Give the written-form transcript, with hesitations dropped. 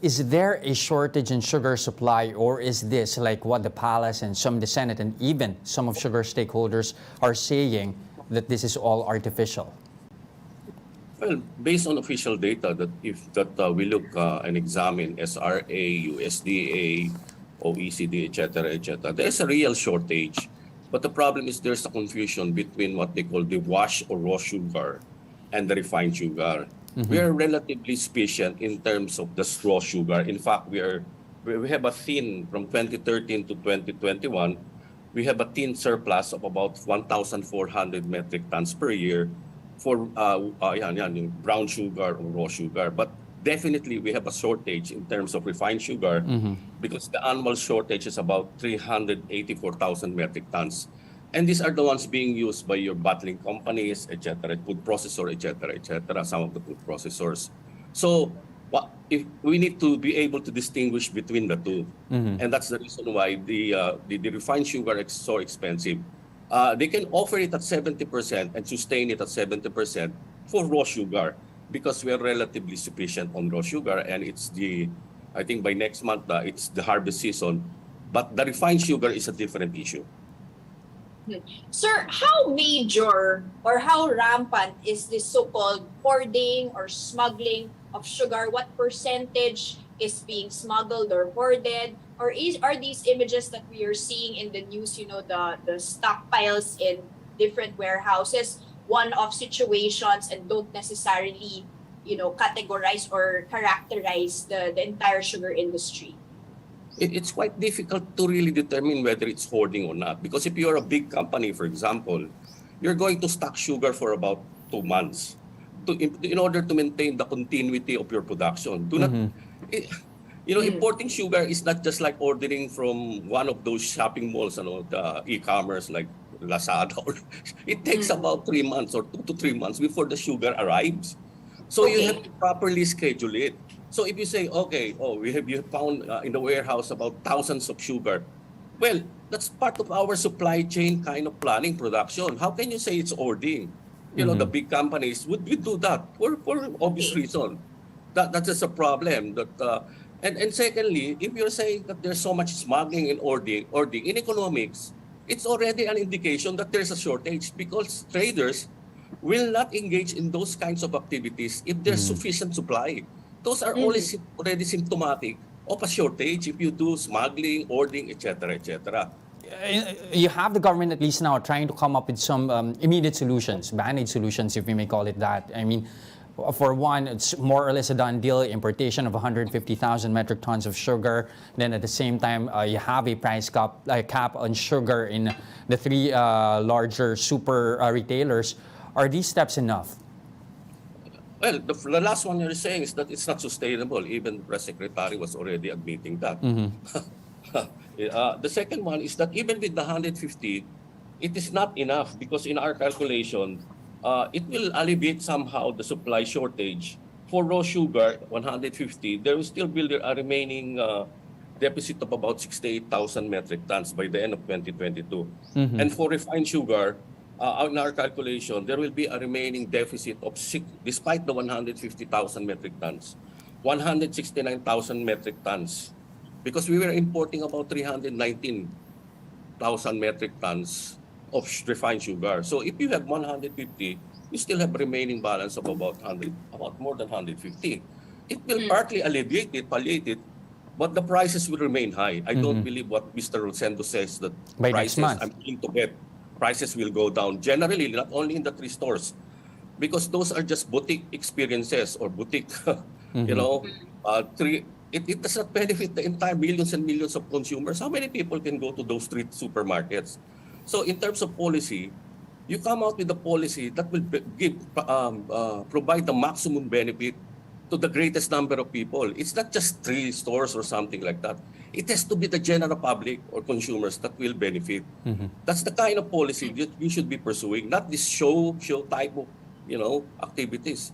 is there a shortage in sugar supply, or is this like what the palace and some of the Senate and even some of sugar stakeholders are saying, that this is all artificial? Well, based on official data, we look and examine SRA, USDA, OECD, etc., there's a real shortage. But the problem is there's a confusion between what they call the wash or raw sugar and the refined sugar. We are relatively sufficient in terms of the raw sugar. In fact, we have a thin from 2013 to 2021. We have a thin surplus of about 1,400 metric tons per year for yung brown sugar or raw sugar. But definitely we have a shortage in terms of refined sugar because the annual shortage is about 384,000 metric tons. And these are the ones being used by your bottling companies, etc., food processor, etc., some of the food processors. So if we need to be able to distinguish between the two. And that's the reason why the refined sugar is so expensive. They can offer it at 70% and sustain it at 70% for raw sugar because we are relatively sufficient on raw sugar, and I think by next month, it's the harvest season. But the refined sugar is a different issue. Sir, how major or how rampant is this so-called hoarding or smuggling of sugar? What percentage is being smuggled or hoarded? Or are these images that we are seeing in the news, the stockpiles in different warehouses, one-off situations and don't necessarily, categorize or characterize the entire sugar industry? It's quite difficult to really determine whether it's hoarding or not. Because if you're a big company, for example, you're going to stock sugar for about 2 months in order to maintain the continuity of your production. Importing sugar is not just like ordering from one of those shopping malls, the e-commerce like Lazada. It takes about 3 months or 2 to 3 months before the sugar arrives. So you have to properly schedule it. So if you say, okay, you have found in the warehouse about thousands of sugar, well, that's part of our supply chain kind of planning production. How can you say it's hoarding? The big companies would do that for obvious reason. That's just a problem. And secondly, if you're saying that there's so much smuggling and hoarding in economics, it's already an indication that there's a shortage because traders will not engage in those kinds of activities if there's sufficient supply. Those are already symptomatic of a shortage if you do smuggling, hoarding, etc. You have the government at least now trying to come up with some immediate solutions, band-aid solutions, if we may call it that. I mean, for one, it's more or less a done deal, importation of 150,000 metric tons of sugar. Then at the same time, you have a price cap on sugar in the 3 larger super retailers. Are these steps enough? Well, the last one you're saying is that it's not sustainable. Even the press secretary was already admitting that. The second one is that even with the 150, it is not enough because in our calculation, it will alleviate somehow the supply shortage. For raw sugar, 150, there will still be a remaining deficit of about 68,000 metric tons by the end of 2022. And for refined sugar, in our calculation, there will be a remaining deficit of, despite the 150,000 metric tons, 169,000 metric tons. Because we were importing about 319,000 metric tons of refined sugar. So if you have 150, you still have remaining balance of about more than 150. It will partly palliate it, but the prices will remain high. I don't believe what Mr. Rosendo says that by prices next month. I'm willing to bet prices will go down. Generally, not only in the 3 stores, because those are just boutique experiences or boutique, it does not benefit the entire millions and millions of consumers. How many people can go to those 3 supermarkets? So in terms of policy, you come out with a policy that will provide the maximum benefit to the greatest number of people. It's not just 3 stores or something like that. It has to be the general public or consumers that will benefit. That's the kind of policy that we should be pursuing, not this show type of activities.